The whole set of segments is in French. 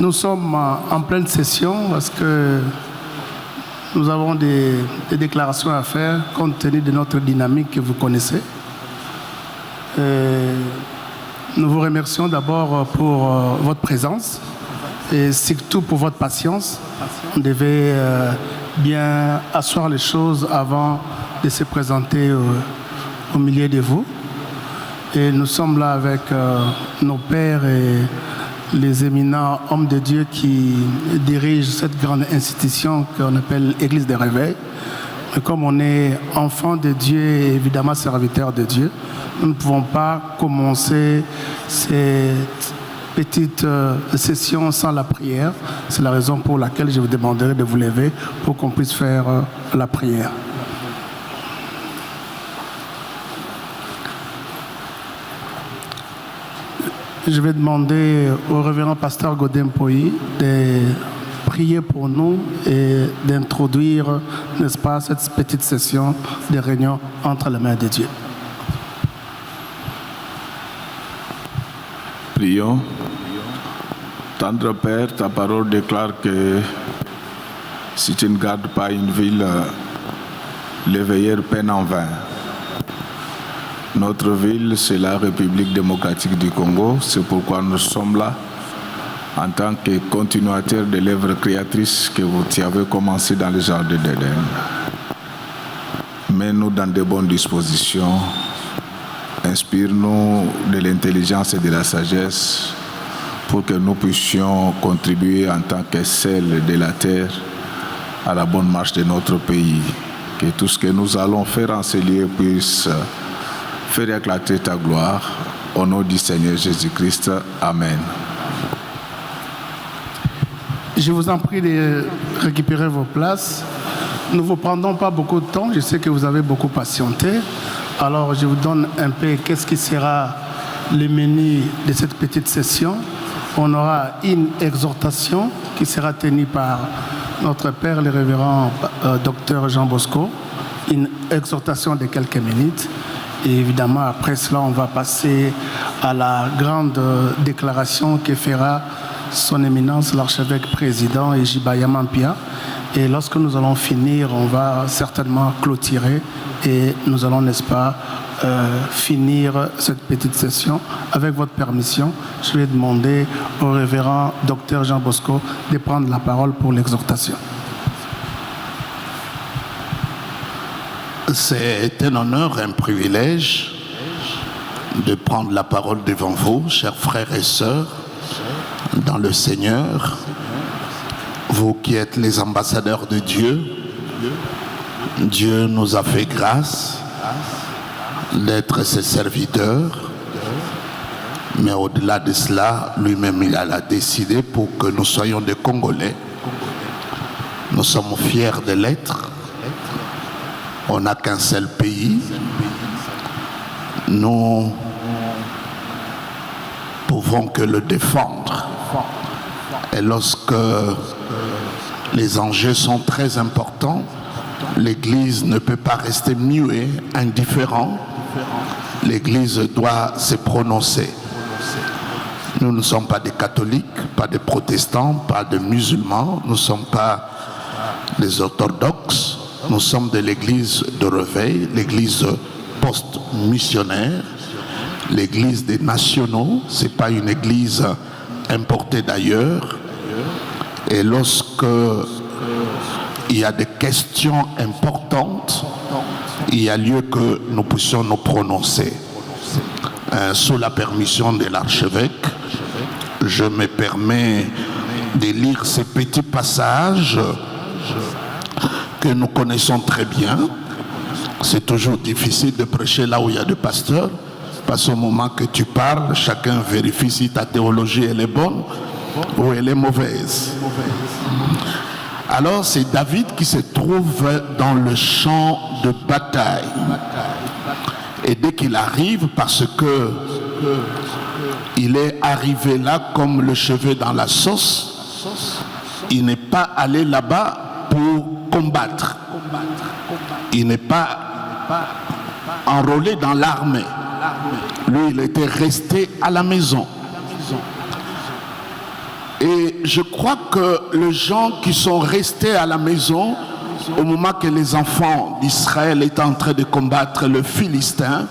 Nous sommes en pleine session parce que nous avons des déclarations à faire compte tenu de notre dynamique que vous connaissez. Nous vous remercions d'abord pour votre présence et surtout pour votre patience. On devait bien asseoir les choses avant de se présenter au milieu de vous. Et nous sommes là avec nos pères et les éminents hommes de Dieu qui dirigent cette grande institution qu'on appelle Église des Réveils. Et comme on est enfants de Dieu et évidemment serviteurs de Dieu, nous ne pouvons pas commencer cette petite session sans la prière. C'est la raison pour laquelle je vous demanderai de vous lever pour qu'on puisse faire la prière. Je vais demander au révérend pasteur Godin Poyi de prier pour nous et d'introduire, n'est-ce pas, cette petite session de réunion entre les mains de Dieu. Prions. Tendre Père, ta parole déclare que si tu ne gardes pas une ville, les veilleurs peinent en vain. Notre ville, c'est la République démocratique du Congo. C'est pourquoi nous sommes là en tant que continuateurs de l'œuvre créatrice que tu avais commencé dans le jardin d'Éden. Mets-nous dans de bonnes dispositions. Inspire-nous de l'intelligence et de la sagesse pour que nous puissions contribuer en tant que sel de la terre à la bonne marche de notre pays. Que tout ce que nous allons faire en ces lieux puisse faire éclater ta gloire. Au nom du Seigneur Jésus-Christ. Amen. Je vous en prie de récupérer vos places. Nous ne vous prendrons pas beaucoup de temps. Je sais que vous avez beaucoup patienté. Alors, je vous donne un peu qu'est-ce qui sera le menu de cette petite session. On aura une exhortation qui sera tenue par notre Père, le révérend docteur Jean Bosco. Une exhortation de quelques minutes. Et évidemment, après cela, on va passer à la grande déclaration que fera son éminence, l'archevêque président Ejibaya Mampia. Et lorsque nous allons finir, on va certainement clôturer et nous allons, n'est-ce pas, finir cette petite session. Avec votre permission, je vais demander au révérend docteur Jean Bosco de prendre la parole pour l'exhortation. C'est un honneur, un privilège de prendre la parole devant vous, chers frères et sœurs, dans le Seigneur, vous qui êtes les ambassadeurs de Dieu. Dieu nous a fait grâce d'être ses serviteurs, mais au-delà de cela, lui-même il a décidé pour que nous soyons des Congolais. Nous sommes fiers de l'être. On n'a qu'un seul pays. Nous pouvons que le défendre. Et lorsque les enjeux sont très importants, l'Église ne peut pas rester muette, indifférente. L'Église doit se prononcer. Nous ne sommes pas des catholiques, pas des protestants, pas des musulmans. Nous ne sommes pas des orthodoxes. Nous sommes de l'église de réveil, l'église post-missionnaire, l'église des nationaux. Ce n'est pas une église importée d'ailleurs. Et lorsque il y a des questions importantes, il y a lieu que nous puissions nous prononcer. Sous la permission de l'archevêque, je me permets de lire ces petits passages que nous connaissons très bien. C'est toujours difficile de prêcher là où il y a des pasteurs, parce qu'au moment que tu parles, chacun vérifie si ta théologie elle est bonne ou elle est mauvaise. Alors c'est David qui se trouve dans le champ de bataille. Et dès qu'il arrive, parce que il est arrivé là comme le cheveu dans la sauce, il n'est pas allé là-bas pour combattre. Il n'est pas enrôlé dans l'armée. Lui, il était resté à la maison. Et je crois que les gens qui sont restés à la maison au moment que les enfants d'Israël étaient en train de combattre le Philistin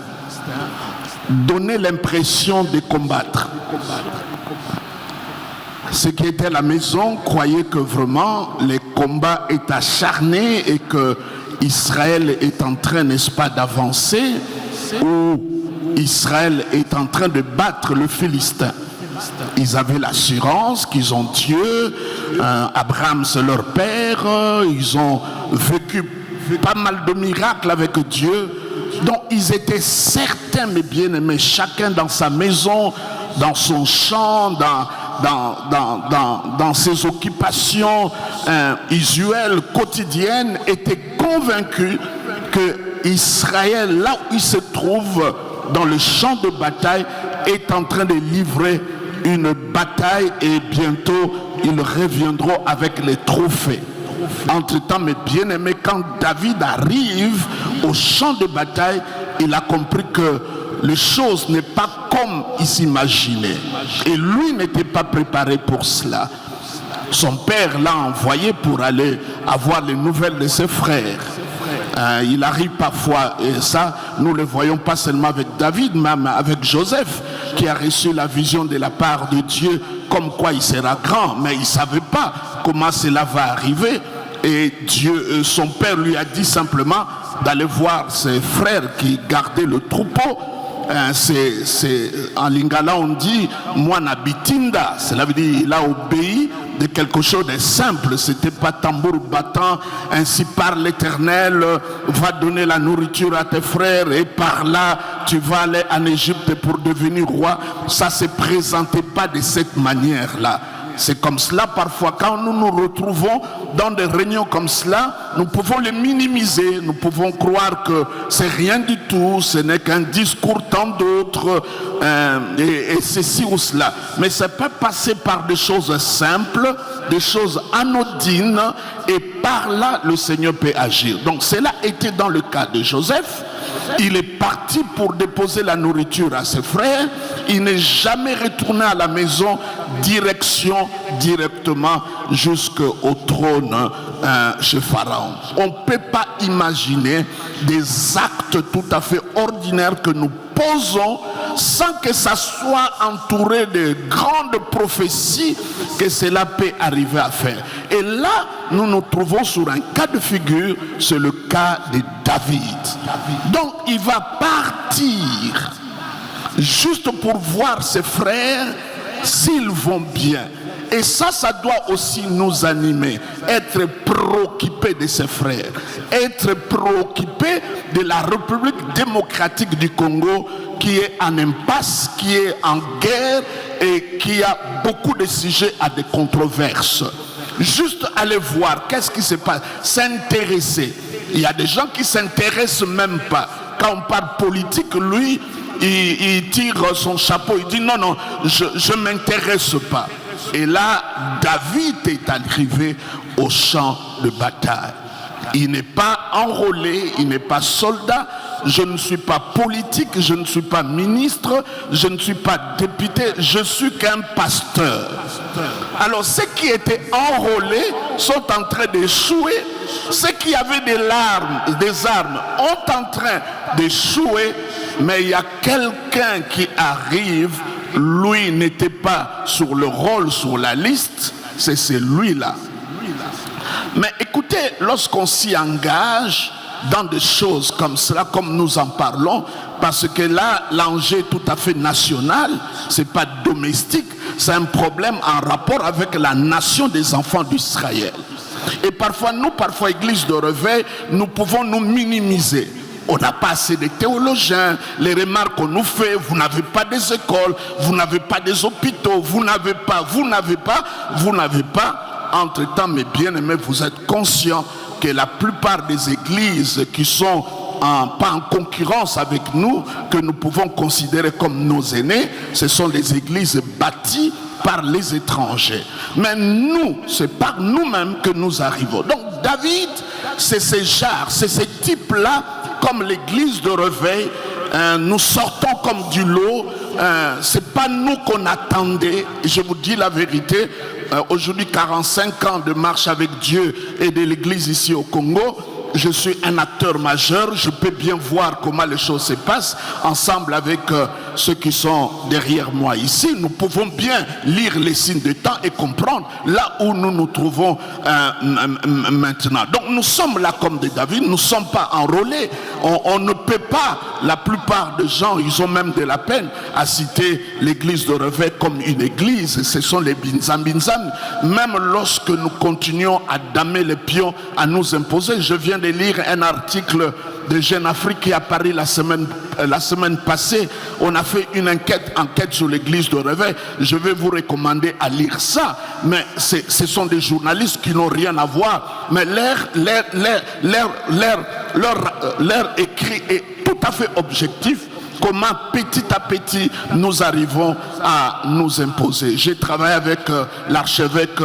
donnaient l'impression de combattre. Ceux qui étaient à la maison croyaient que vraiment les combats étaient acharnés et que Israël est en train, n'est-ce pas, d'avancer, ou Israël est en train de battre le Philistin. Ils avaient l'assurance qu'ils ont Dieu, Abraham c'est leur père, ils ont vécu pas mal de miracles avec Dieu. Donc ils étaient certains, mes bien-aimés, chacun dans sa maison, dans son champ, dans ses occupations usuelles, quotidiennes, étaient convaincus que Israël, là où il se trouve dans le champ de bataille, est en train de livrer une bataille et bientôt ils reviendront avec les trophées. Entre-temps, mes bien-aimés, quand David arrive au champ de bataille, il a compris que les choses n'est pas comme il s'imaginait. Et lui n'était pas préparé pour cela. Son père l'a envoyé pour aller avoir les nouvelles de ses frères. Il arrive parfois, et ça, nous le voyons pas seulement avec David, même avec Joseph, qui a reçu la vision de la part de Dieu, comme quoi il sera grand, mais il ne savait pas comment cela va arriver. Et Dieu, son père lui a dit simplement d'aller voir ses frères qui gardaient le troupeau. En lingala on dit Moana Bitinda, cela veut dire il a obéi de quelque chose de simple, c'était pas tambour battant, ainsi parle l'Éternel, va donner la nourriture à tes frères et par là tu vas aller en Égypte pour devenir roi. Ça se présentait pas de cette manière là. C'est comme cela parfois quand nous nous retrouvons dans des réunions comme cela, nous pouvons les minimiser, nous pouvons croire que c'est rien du tout, ce n'est qu'un discours tant d'autres et ceci ou cela. Mais ça peut passer par des choses simples, des choses anodines et par là le Seigneur peut agir. Donc cela était dans le cas de Joseph. Il est parti pour déposer la nourriture à ses frères. Il n'est jamais retourné à la maison, directement jusqu'au trône chez Pharaon. On ne peut pas imaginer des actes tout à fait ordinaires que nous posons sans que ça soit entouré de grandes prophéties que cela peut arriver à faire. Et là, nous nous trouvons sur un cas de figure, c'est le cas de David. Donc, il va partir juste pour voir ses frères s'ils vont bien. Et ça doit aussi nous animer, être préoccupé de ses frères, être préoccupé de la République démocratique du Congo qui est en impasse, qui est en guerre et qui a beaucoup de sujets à des controverses. Juste aller voir qu'est-ce qui se passe, s'intéresser. Il y a des gens qui ne s'intéressent même pas. Quand on parle politique, lui, il tire son chapeau, il dit non, je ne m'intéresse pas. Et là, David est arrivé au champ de bataille. Il n'est pas enrôlé, il n'est pas soldat. Je ne suis pas politique, je ne suis pas ministre, je ne suis pas député, je suis qu'un pasteur. Alors ceux qui étaient enrôlés sont en train d'échouer. Ceux qui avaient des armes sont en train d'échouer. Mais il y a quelqu'un qui arrive. Lui n'était pas sur le rôle, sur la liste. C'est celui-là. Mais écoutez, lorsqu'on s'y engage dans des choses comme cela, comme nous en parlons, parce que là, l'enjeu est tout à fait national, c'est pas domestique, c'est un problème en rapport avec la nation des enfants d'Israël. Et parfois, Église de Réveil, nous pouvons nous minimiser. On n'a pas assez de théologiens, les remarques qu'on nous fait, vous n'avez pas des écoles, vous n'avez pas des hôpitaux, vous n'avez pas. Entre-temps, mes bien-aimés, vous êtes conscients que la plupart des églises qui sont pas en concurrence avec nous, que nous pouvons considérer comme nos aînés, ce sont des églises bâties par les étrangers. Mais nous, c'est par nous-mêmes que nous arrivons. Donc David, c'est ces genres, c'est ces types-là, comme l'église de Réveil, nous sortons comme du lot. C'est pas nous qu'on attendait. Je vous dis la vérité, aujourd'hui 45 ans de marche avec Dieu et de l'église ici au Congo, je suis un acteur majeur, je peux bien voir comment les choses se passent ensemble avec ceux qui sont derrière moi ici. Nous pouvons bien lire les signes de temps et comprendre là où nous nous trouvons maintenant. Donc nous sommes là comme des David, nous ne sommes pas enrôlés. On ne peut pas, la plupart des gens, ils ont même de la peine à citer l'église de Réveil comme une église. Ce sont les binzam. Même lorsque nous continuons à damer les pions, à nous imposer, je viens de lire un article de Jeune Afrique qui est apparu la semaine passée. On a fait une enquête sur l'église de Réveil. Je vais vous recommander à lire ça. Mais ce sont des journalistes qui n'ont rien à voir. Mais leur écrit est tout à fait objectif. Comment petit à petit nous arrivons à nous imposer. J'ai travaillé avec l'archevêque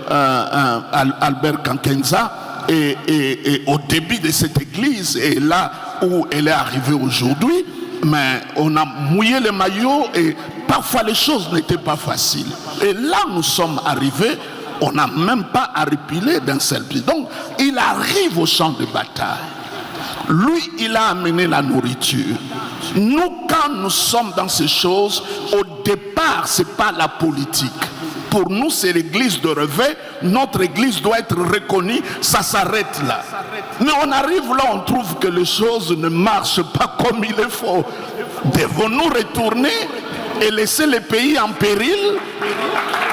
Albert Kankenza. Et au début de cette église, et là où elle est arrivée aujourd'hui, mais on a mouillé les maillots et parfois les choses n'étaient pas faciles. Et là nous sommes arrivés, on n'a même pas à repiler d'un seul pied. Donc il arrive au champ de bataille. Lui, il a amené la nourriture. Nous, quand nous sommes dans ces choses, au départ, ce n'est pas la politique. Pour nous, c'est l'église de Réveil. Notre église doit être reconnue. Ça s'arrête là. Mais on arrive là, on trouve que les choses ne marchent pas comme il le faut. Devons-nous retourner et laisser les pays en péril?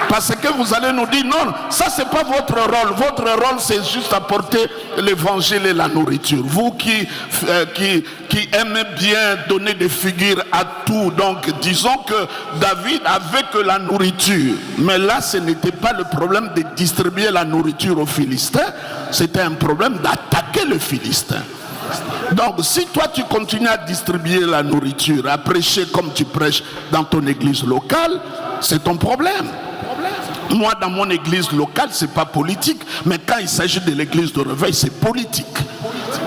Parce que vous allez nous dire non, ça c'est pas votre rôle. Votre rôle c'est juste apporter l'évangile et la nourriture. Vous qui aimez bien donner des figures à tout. Donc disons que David avait que la nourriture. Mais là ce n'était pas le problème de distribuer la nourriture aux Philistins. C'était un problème d'attaquer le Philistin. Donc si toi tu continues à distribuer la nourriture, à prêcher comme tu prêches dans ton église locale, c'est ton problème. Moi dans mon église locale c'est pas politique, mais quand il s'agit de l'église de Réveil c'est politique.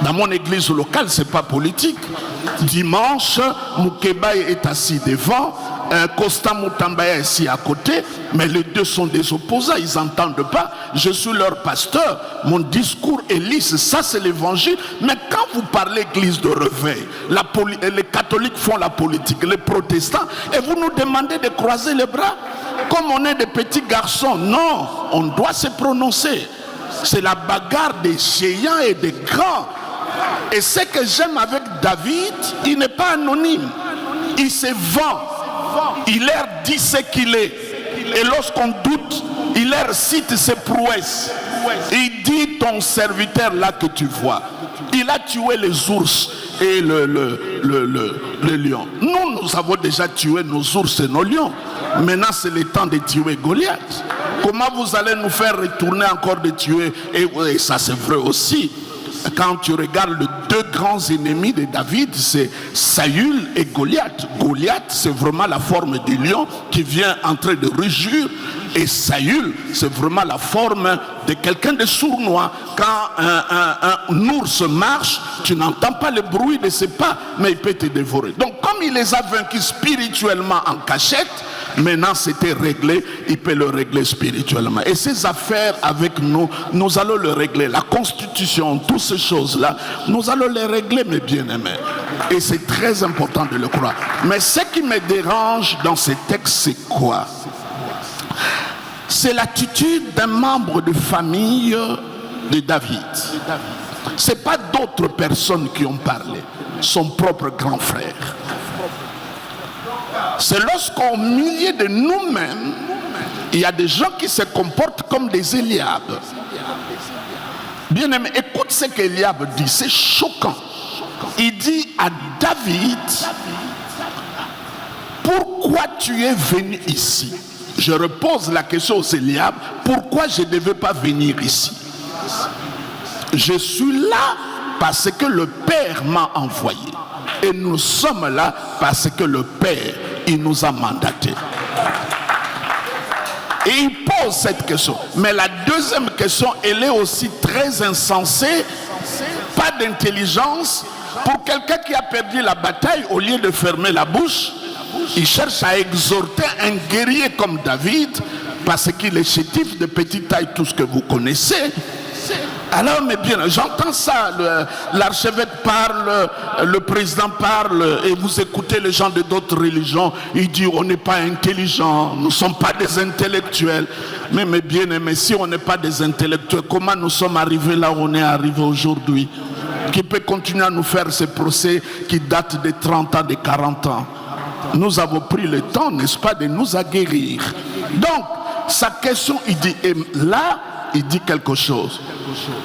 Dans mon église locale c'est pas politique. Dimanche, Moukeba est assis devant, Costa Moutambaya est ici à côté, mais les deux sont des opposants, ils n'entendent pas. Je suis leur pasteur, mon discours est lisse, ça c'est l'évangile. Mais quand vous parlez église de Réveil, les catholiques font la politique, les protestants, et vous nous demandez de croiser les bras comme on est des petits garçons. Non, on doit se prononcer. C'est la bagarre des géants et des grands. Et ce que j'aime avec David, il n'est pas anonyme. Il se vend. Il leur dit ce qu'il est. Et lorsqu'on doute, il leur cite ses prouesses. Il dit ton serviteur là que tu vois. Il a tué les ours et le lion. Nous avons déjà tué nos ours et nos lions. Maintenant c'est le temps de tuer Goliath. Comment vous allez nous faire retourner encore de tuer? Et ça c'est vrai aussi. Quand tu regardes les deux grands ennemis de David, c'est Saül et Goliath. Goliath, c'est vraiment la forme du lion qui vient en train de rugir. Et Saül, c'est vraiment la forme de quelqu'un de sournois. Quand un ours marche, tu n'entends pas le bruit de ses pas, mais il peut te dévorer. Donc comme il les a vaincus spirituellement en cachette, maintenant c'était réglé, il peut le régler spirituellement. Et ces affaires avec nous, nous allons le régler. La constitution, toutes ces choses-là, nous allons les régler, mes bien-aimés. Et c'est très important de le croire. Mais ce qui me dérange dans ces textes, c'est quoi? C'est l'attitude d'un membre de famille de David. Ce n'est pas d'autres personnes qui ont parlé, son propre grand frère. C'est lorsqu'au milieu de nous-mêmes, il y a des gens qui se comportent comme des Eliab. Bien aimé, écoute ce qu'Eliab dit, c'est choquant. Il dit à David, pourquoi tu es venu ici? Je repose la question aux Eliab, pourquoi je ne devais pas venir ici? Je suis là parce que le Père m'a envoyé. Et nous sommes là parce que le Père, il nous a mandatés. Et il pose cette question. Mais la deuxième question, elle est aussi très insensée. Pas d'intelligence. Pour quelqu'un qui a perdu la bataille, au lieu de fermer la bouche, il cherche à exhorter un guerrier comme David parce qu'il est chétif de petite taille, tout ce que vous connaissez. Alors, mais bien, j'entends ça, l'archevêque parle, le président parle, et vous écoutez les gens de d'autres religions, ils disent on n'est pas intelligents, nous ne sommes pas des intellectuels. Mais bien aimé, si on n'est pas des intellectuels, comment nous sommes arrivés là où on est arrivé aujourd'hui? Qui peut continuer à nous faire ces procès qui datent de 30 ans, de 40 ans? Nous avons pris le temps, n'est-ce pas, de nous aguerrir. Donc, sa question, il dit, et là, il dit quelque chose.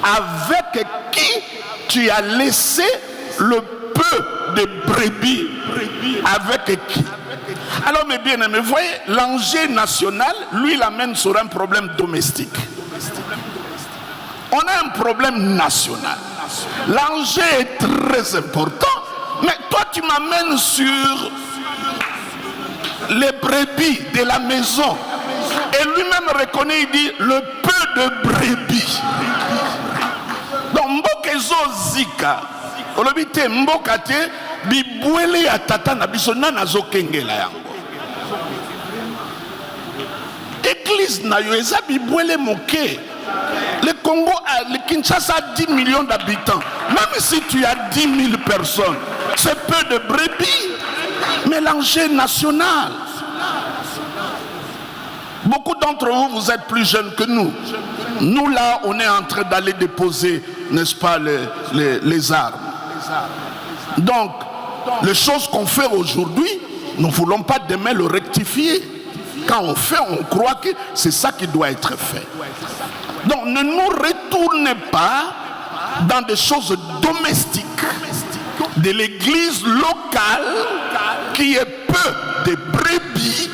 Avec qui tu as laissé le peu de brebis? Avec qui? Alors, mes bien-aimés, vous voyez, l'enjeu national, lui, il amène sur un problème domestique. On a un problème national. L'enjeu est très important, mais toi, tu m'amènes sur les brebis de la maison. Et lui-même reconnaît, il dit, le peu de brebis. Donc, mbokezo zika. Olobite mbokate, bibwele ya tata na biso nana zo kengela yango. Église na yo eza bibwele moke. Le Congo a, le Kinshasa a 10 millions d'habitants. Même si tu as 10 000 personnes, c'est peu de brebis. Mais l'enjeu national. Beaucoup d'entre vous, vous êtes plus jeunes que nous. Nous, là, on est en train d'aller déposer, n'est-ce pas, les armes. Donc, les choses qu'on fait aujourd'hui, nous ne voulons pas demain le rectifier. Quand on fait, on croit que c'est ça qui doit être fait. Donc, ne nous retournez pas dans des choses domestiques de l'église locale qui est peu de brebis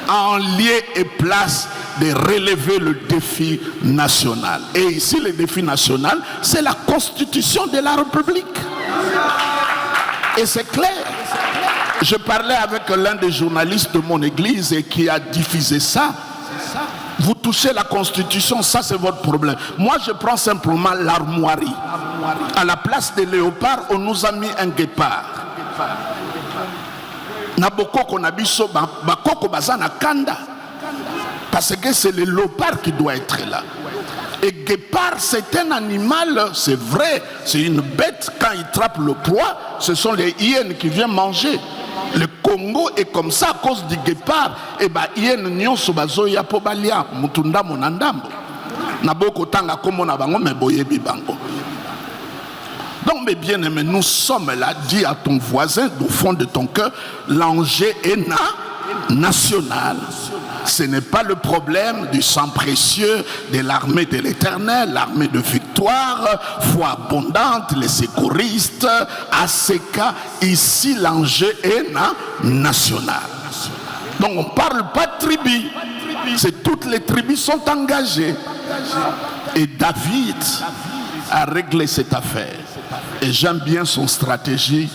en lieu et place de relever le défi national. Et ici, le défi national, c'est la constitution de la République. Et c'est clair. Je parlais avec l'un des journalistes de mon église et qui a diffusé ça. Vous touchez la constitution, ça c'est votre problème. Moi je prends simplement l'armoirie. À la place des léopards, on nous a mis un guépard. Parce que c'est le léopard qui doit être là. Et guépard, c'est un animal, c'est vrai, c'est une bête. Quand il trappe le proie, ce sont les hyènes qui viennent manger. Le Congo est comme ça à cause du guépard. Et bien, hyène nyonso bazoya po balia mutunda monandambo. Naboko tanga komo na bango me boyebi bango. Donc, mes bien-aimés, nous sommes là, dis à ton voisin, au fond de ton cœur, l'enjeu est national. Ce n'est pas le problème du sang précieux de l'armée de l'Éternel, l'armée de victoire, foi abondante, les secouristes, ACK. Ici, l'enjeu est national. Donc, on ne parle pas de tribus. C'est toutes les tribus sont engagées. Et David a réglé cette affaire. Et j'aime bien son stratégie.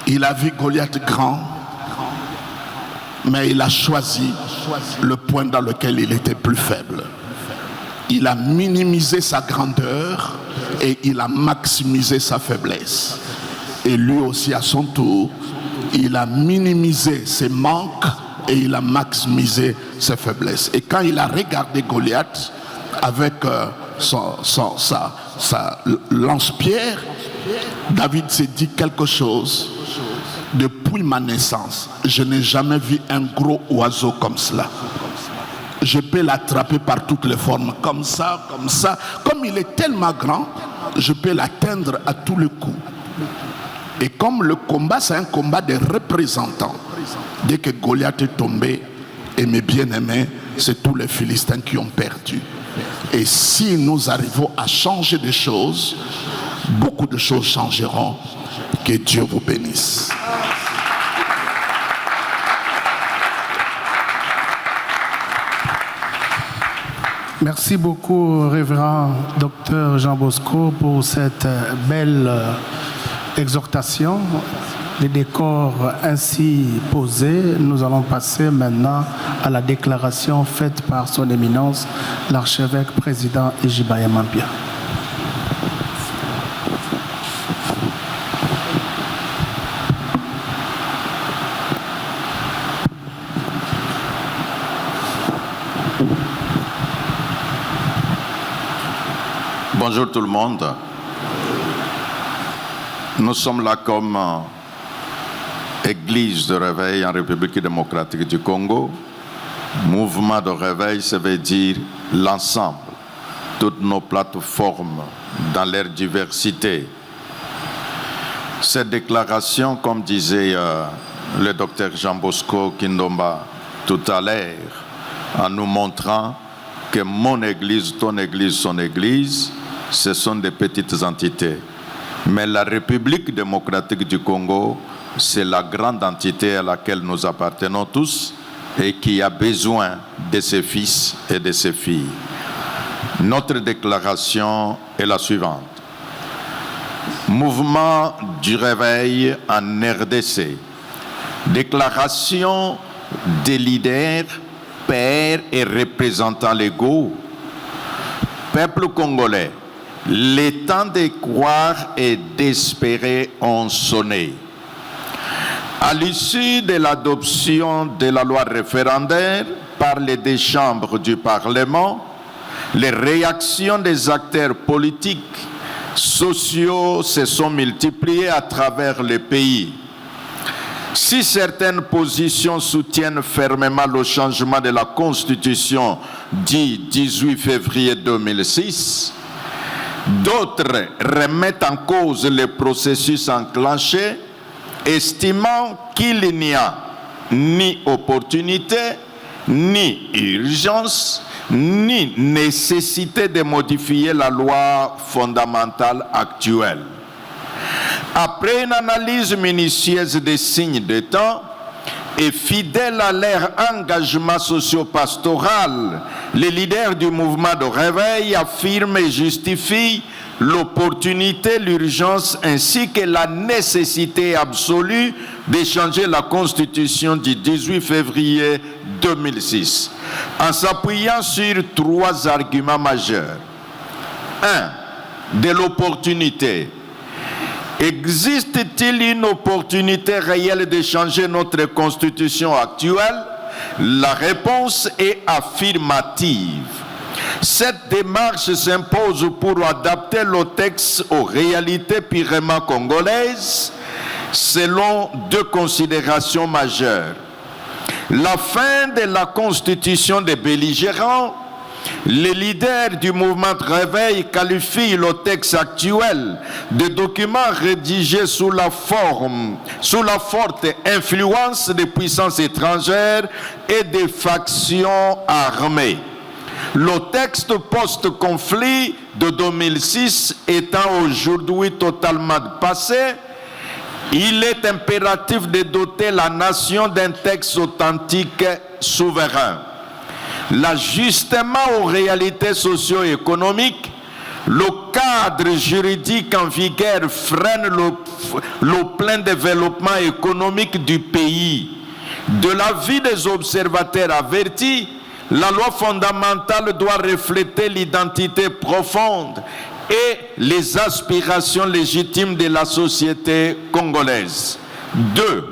Il a vu Goliath grand, mais il a choisi le point dans lequel il était plus faible. Il a minimisé sa grandeur et il a maximisé sa faiblesse. Et lui aussi à son tour, il a minimisé ses manques et il a maximisé ses faiblesses. Et quand il a regardé Goliath avec sa lance-pierre, David s'est dit quelque chose. Depuis ma naissance, je n'ai jamais vu un gros oiseau comme cela. Je peux l'attraper par toutes les formes, comme ça, comme ça. Comme il est tellement grand, je peux l'atteindre à tous les coups. Et comme le combat, c'est un combat de représentants. Dès que Goliath est tombé, et mes bien-aimés, c'est tous les Philistins qui ont perdu. Et si nous arrivons à changer des choses, beaucoup de choses changeront. Que Dieu vous bénisse. Merci beaucoup, révérend docteur Jean Bosco, pour cette belle exhortation. Les décors ainsi posés, nous allons passer maintenant à la déclaration faite par son éminence, l'archevêque président Ejibaya Mampia. Bonjour tout le monde. Nous sommes là comme Église de réveil en République démocratique du Congo. Mouvement de réveil, ça veut dire l'ensemble, toutes nos plateformes dans leur diversité. Cette déclaration, comme disait le docteur Jean Bosco Kindomba tout à l'heure, en nous montrant que mon Église, ton Église, son Église, ce sont des petites entités. Mais la République démocratique du Congo, c'est la grande entité à laquelle nous appartenons tous et qui a besoin de ses fils et de ses filles. Notre déclaration est la suivante. Mouvement du réveil en RDC. Déclaration des leaders, pères et représentants légaux. Peuple congolais, les temps de croire et d'espérer ont sonné. À l'issue de l'adoption de la loi référendaire par les deux chambres du Parlement, les réactions des acteurs politiques, sociaux se sont multipliées à travers le pays. Si certaines positions soutiennent fermement le changement de la Constitution du 18 février 2006, d'autres remettent en cause le processus enclenché, estimant qu'il n'y a ni opportunité, ni urgence, ni nécessité de modifier la loi fondamentale actuelle. Après une analyse minutieuse des signes de temps et fidèles à leur engagement socio-pastoral, les leaders du mouvement de réveil affirment et justifient l'opportunité, l'urgence ainsi que la nécessité absolue de changer la Constitution du 18 février 2006 en s'appuyant sur trois arguments majeurs. 1. De l'opportunité. Existe-t-il une opportunité réelle de changer notre Constitution actuelle? La réponse est affirmative. Cette démarche s'impose pour adapter le texte aux réalités purement congolaises selon deux considérations majeures. La fin de la constitution des belligérants. Les leaders du mouvement de réveil qualifient le texte actuel de document rédigé sous la forte influence des puissances étrangères et des factions armées. Le texte post-conflit de 2006 étant aujourd'hui totalement passé, il est impératif de doter la nation d'un texte authentique souverain. L'ajustement aux réalités socio-économiques, le cadre juridique en vigueur freine le plein développement économique du pays. De l'avis des observateurs avertis, la loi fondamentale doit refléter l'identité profonde et les aspirations légitimes de la société congolaise. 2.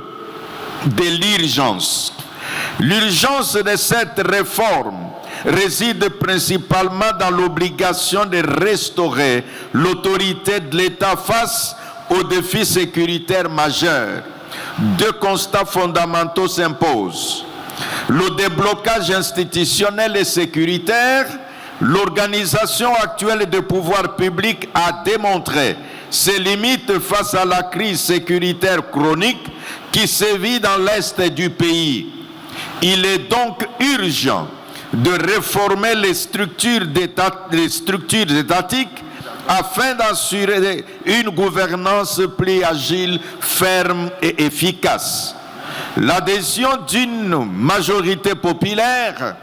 De l'urgence. L'urgence de cette réforme réside principalement dans l'obligation de restaurer l'autorité de l'État face aux défis sécuritaires majeurs. Deux constats fondamentaux s'imposent. Le déblocage institutionnel et sécuritaire, l'organisation actuelle des pouvoirs publics a démontré ses limites face à la crise sécuritaire chronique qui sévit dans l'est du pays. Il est donc urgent de réformer les structures étatiques afin d'assurer une gouvernance plus agile, ferme et efficace. L'adhésion d'une majorité populaire,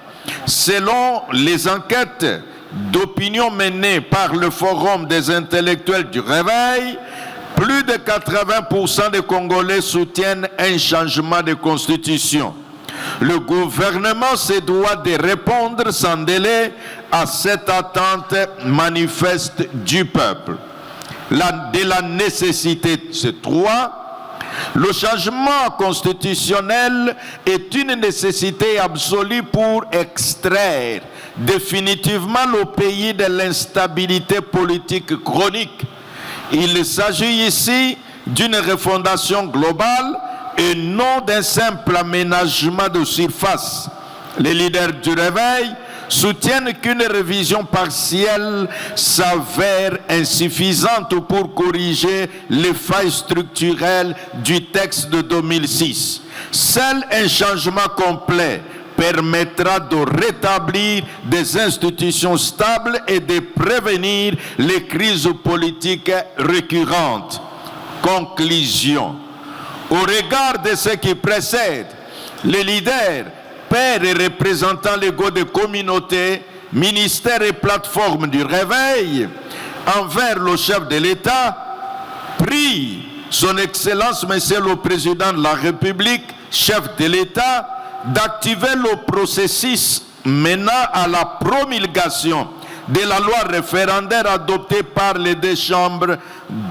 selon les enquêtes d'opinion menées par le Forum des intellectuels du Réveil, plus de 80% des Congolais soutiennent un changement de constitution. Le gouvernement se doit de répondre sans délai à cette attente manifeste du peuple. De la nécessité, c'est 3, Le changement constitutionnel est une nécessité absolue pour extraire définitivement le pays de l'instabilité politique chronique. Il s'agit ici d'une refondation globale et non d'un simple aménagement de surface. Les leaders du réveil soutiennent qu'une révision partielle s'avère insuffisante pour corriger les failles structurelles du texte de 2006. Seul un changement complet permettra de rétablir des institutions stables et de prévenir les crises politiques récurrentes. Conclusion. Au regard de ce qui précède, les leaders, pères et représentants légaux des communautés, ministères et plateformes du réveil, envers le chef de l'État, prient son Excellence, Monsieur le Président de la République, chef de l'État, d'activer le processus menant à la promulgation de la loi référendaire adoptée par les deux chambres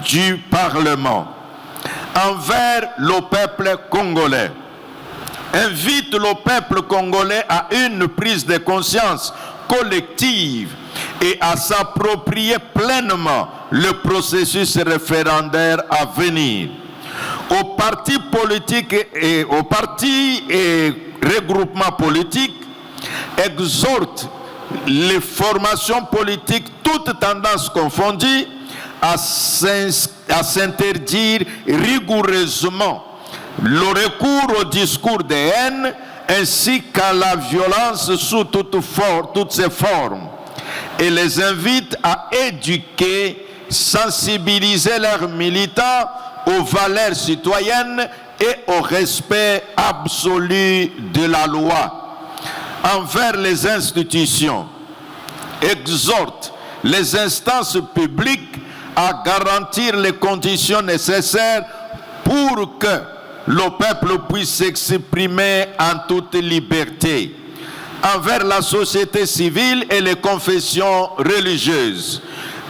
du Parlement. Envers le peuple congolais, invite le peuple congolais à une prise de conscience collective et à s'approprier pleinement le processus référendaire à venir. Aux partis politiques et aux partis et regroupements politiques, exhorte les formations politiques, toutes tendances confondues, à s'interdire rigoureusement le recours au discours de haine ainsi qu'à la violence sous toutes ses formes, et les invite à éduquer, sensibiliser leurs militants aux valeurs citoyennes et au respect absolu de la loi. Envers les institutions, exhorte les instances publiques à garantir les conditions nécessaires pour que le peuple puisse s'exprimer en toute liberté. Envers la société civile et les confessions religieuses,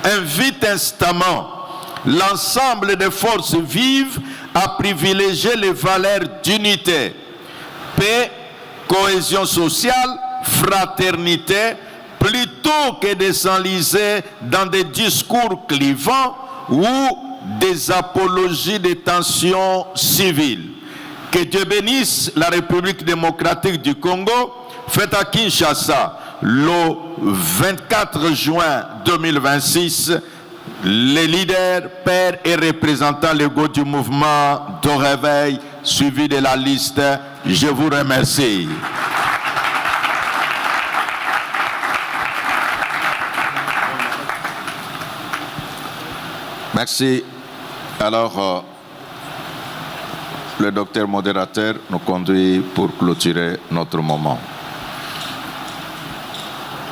invite instamment l'ensemble des forces vives à privilégier les valeurs d'unité, paix, cohésion sociale, fraternité, plutôt que de s'enliser dans des discours clivants ou des apologies des tensions civiles. Que Dieu bénisse la République démocratique du Congo, faite à Kinshasa le 24 juin 2026. Les leaders, pères et représentants légaux du mouvement de réveil, suivi de la liste, je vous remercie. Merci. Alors, le docteur modérateur nous conduit pour clôturer notre moment.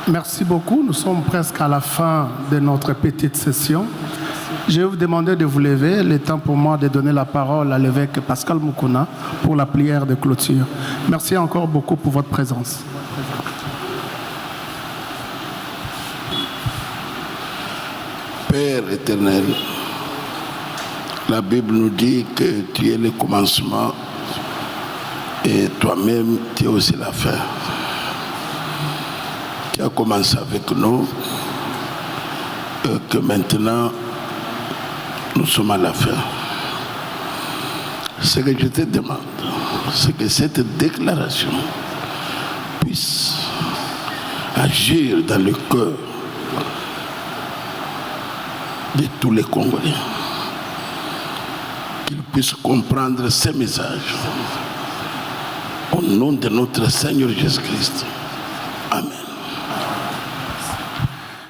Merci beaucoup. Nous sommes presque à la fin de notre petite session. Je vais vous demander de vous lever. Il est temps pour moi de donner la parole à l'évêque Pascal Mukuna pour la prière de clôture. Merci encore beaucoup pour votre présence. Père éternel, la Bible nous dit que tu es le commencement et toi-même tu es aussi la fin. Tu as commencé avec nous et que maintenant nous sommes à la fin. Ce que je te demande, c'est que cette déclaration puisse agir dans le cœur de tous les Congolais, qu'ils puissent comprendre ces messages. Au nom de notre Seigneur Jésus-Christ. Amen.